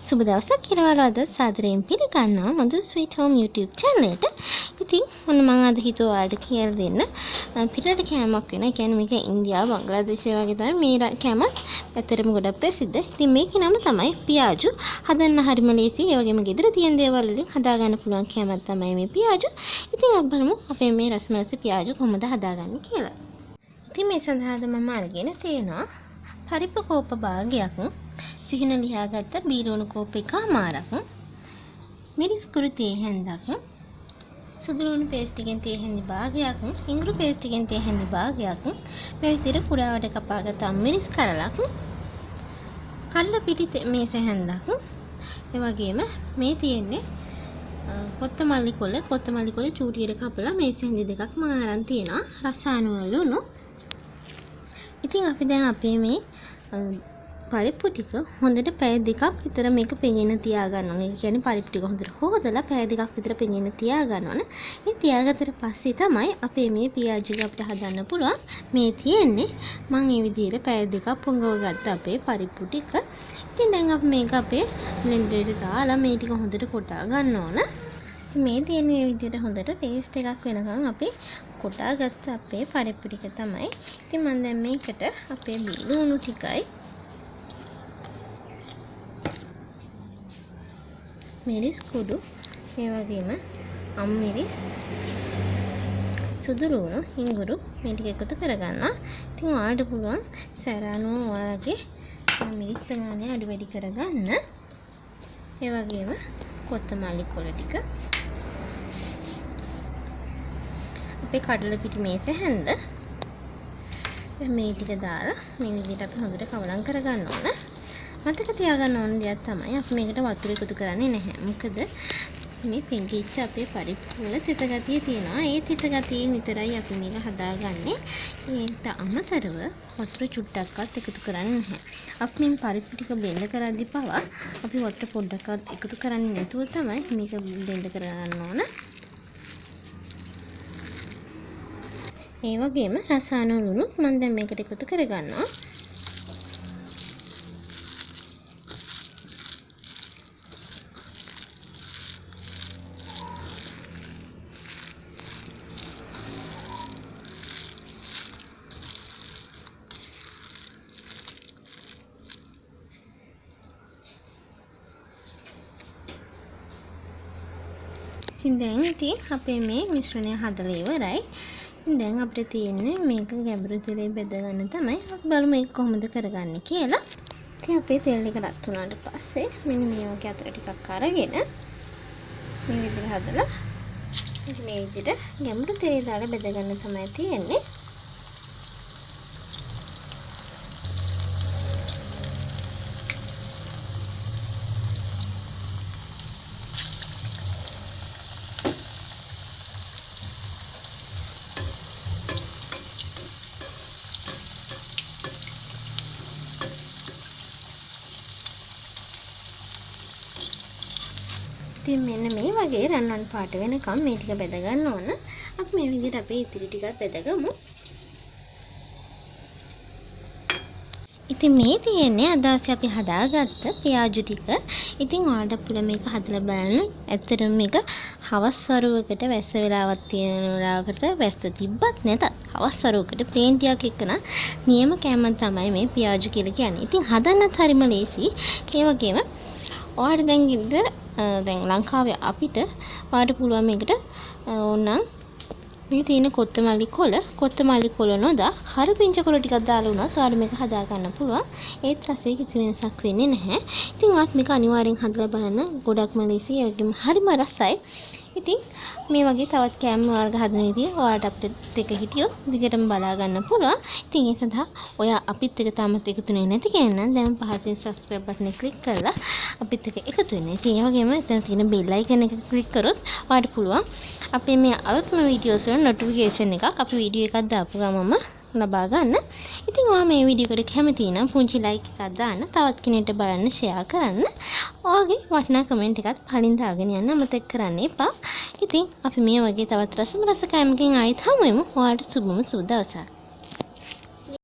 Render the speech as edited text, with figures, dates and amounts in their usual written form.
සුබ දවසක් කියලා ඔයාලා අද සාදරයෙන් පිළිගන්නවා මధు ස්වීට් හෝම් YouTube channel එකට. ඉතින් මොන මම අද හිතුවා ඔයාලට කියලා දෙන්න පිටරට කෑමක් වෙන. ඒ කියන්නේ මේක ඉන්දියාව බංග්ලාදේශය වගේ තමයි මේ කෑමත් ඇත්තටම ගොඩක් ප්‍රසිද්ධ. ඉතින් මේකේ නම තමයි පියාජු. හදන්න හරිම ලේසි. ඒ වගේම ගෙදර තියෙන දේවල් වලින් හදා ගන්න පුළුවන් කෑමක් තමයි මේ පියාජු. ඉතින් අපි බලමු අපේ මේ රසමලස පියාජු කොහොමද හදාගන්නේ කියලා. ඉතින් මේ සඳහාද මම අරගෙන තියෙනවා පරිප්පු කෝප භාගයක්, සිහින ලියාගත්ත බීරෝණු කෝප එකමාරක්, මිරිස් කුරු තේ හැන්දක්, සුදු ලුණු පේස්ට් එකෙන් තේ හැන්දි භාගයක්, ඉඟුරු පේස්ට් එකෙන් තේ හැන්දි භාගයක්, මේ විදිහට කුඩාවට කපාගත්ත මිරිස් කරලක්, කල්ල පිටි මේස හැන්දක්, ඒ වගේම මේ තියෙන්නේ කොත්තමල්ලි කොළ චූටියට කපලා මේස හැන්දි දෙකක් මම අරන් තියෙනවා. රසායන ලුණු. ඉතින් අපි දැන් අපේ මේ පරිප්පු ටික හොඳට පැය දෙකක් විතර මේක පෙඟෙන තියාගන්න ඕනේ. ඒ කියන්නේ පරිප්පු ටික හොඳට හොදලා පැය දෙකක් විතර පෙඟෙන තියාගන්න ඕනේ. මේ තියාගත්තට පස්සේ තමයි අපේ මේ පියාජු අපිට හදන්න පුළුවන්. මේ තියෙන්නේ මම මේ විදිහට පැය දෙකක් පොඟව ගත්ත අපේ පරිප්පු ටික. ඉතින් දැන් අපි මේක අපේ බ්ලෙන්ඩරේට දාලා මේ ටික හොඳට කොටා ගන්න ඕන. මේ තියෙන මේ විදිහට හොඳට පේස්ට් එකක් වෙනකන් අපි කොටා ගත්ත අපේ පරිප්පු ටික තමයි. ඉතින් මම දැන් මේකට අපේ බීලුණු ටිකයි මිරිස් කුඩු, ඒ වගේම අම්මිරිස්, සුදු ලුණු, ඉඟුරු මේ ටික එකතු කරගන්නවා. ඉතින් ඔයාලට පුළුවන් සැර අනුව ඔයාලගේ මිරිස් ප්‍රමාණය අඩු වැඩි කරගන්න. ඒ වගේම කොත්තමල්ලි කොළ ටික, අපේ කඩල කිටි මේස හැන්ද මේ ටික දාලා මේ විදිහට අපි හොඳට කවලම් කරගන්න ඕන. මතක තියාගන්න ඕන දෙයක් තමයි අපි මේකට වතුර එකතු කරන්නේ නැහැ. මොකද මේ පෙඟිච්ච අපේ පරිප්පු වල තිත ගතිය තියෙනවා. ඒ තිත ගතිය නිතරයි අපි මේක හදාගන්නේ. ඒකට අමතරව වතුර චුට්ටක්වත් එකතු කරන්නේ නැහැ. අපි මේ පරිප්පු ටික බ්ලෙන්ඩ් කරද්දී පවා අපි වතුර පොඩ්ඩක්වත් එකතු කරන්නේ නැතුව තමයි මේක බ්ලෙන්ඩ් කරගන්න ඕන. ඒ වගේම රසායන ලුණු මම දැන් මේකට එකතු කරගන්නවා. දැන් ඉතින් අපේ මේ මිශ්‍රණය හදලා ඉවරයි. දැන් අපිට තියෙන්නේ මේක ගැඹුරු තෙලේ බෙද ගන්න තමයි. අපි බලමු මේක කොහොමද කරගන්නේ කියලා. ඉතින් අපේ තෙල් එක රත් වුණාට පස්සේ මෙන්න මේ වගේ අතර ටිකක් අරගෙන මේ විදිහට හදලා මේ විදිහට ගැඹුරු තෙලේ දාලා බෙද ගන්න තමයි තියෙන්නේ. ඉතින් මෙන්න මේ වගේ රන්වන් පාට වෙනකම් මේ ටික බෙද ගන්න ඕන. අපි මේ විදිහට අපේ ඉතිරි ටිකත් බෙදගමු. ඉතින් මේ තියෙන්නේ අද අපි හදාගත්ත පියාජු ටික. ඉතින් ඔයාලට පුළුවන් මේක හදලා බලන්න. ඇත්තටම මේක හවස් වරුවකට වැස්ස වෙලාවක් තියෙන වෙලාවකට වැස්ස තිබ්බත් නැතත් හවස් වරුවකට ප්ලේන් ටිකක් එක්කන නියම කෑමක් තමයි මේ පියාජු කියලා කියන්නේ. ඉතින් හදන්නත් හරිම ලේසි. ඒ වගේම ඔයාලට දැන් ලංකාවේ අපිට ඔයාලට පුළුවන් මේකට ඕනනම් මේ තියෙන කොත්තමල්ලි කොළ නොදා හරපිංච කොළ ටිකක් දාලා උනත් ඔයාලට මේක හදා ගන්න පුළුවන්. ඒත් රසයේ කිසි වෙනසක් වෙන්නේ නැහැ. ඉතින් ඔයාලට මේක අනිවාර්යෙන් හදලා බලන්න. ගොඩක්ම ලේසි. ඒ වගේම හරිම රසයි. ඉතින් මේ වගේ තවත් කෑම වර්ග හදන විදිය ඔයාලට අපිට දෙක හිටියොත් දිගටම බලා ගන්න පුළුවන්. ඉතින් ඒ සඳහා ඔයා අපිත් එක්ක තාමත් එකතු වෙන්නේ නැති කෙනා නම් දැන් පහතින් subscribe button එක click කරලා අපිත් එක්ක එකතු වෙන්න. ඉතින් ඒ වගේම එතන තියෙන bell icon එක click කරොත් ඔයාලට පුළුවන් අපේ මේ අලුත්ම වීඩියෝස් වල notification එකක් අපි වීඩියෝ එකක් දාපු ගමන්ම ලබා ගන්න. ඉතින් ඔයා මේ වීඩියෝ එකට කැමති නම් පුංචි like එකක් දාන්න, තවත් කෙනෙක්ට බලන්න share කරන්න. ඔයාගේ වටිනා comment එකත් පහින් දාගෙන යන්න අමතක කරන්න එපා. ඉතින් අපි මේ වගේ තවත් රස කෑමකින් ආයෙත් හමු වෙමු. ඔයාලට සුබම සුබ දවසක්.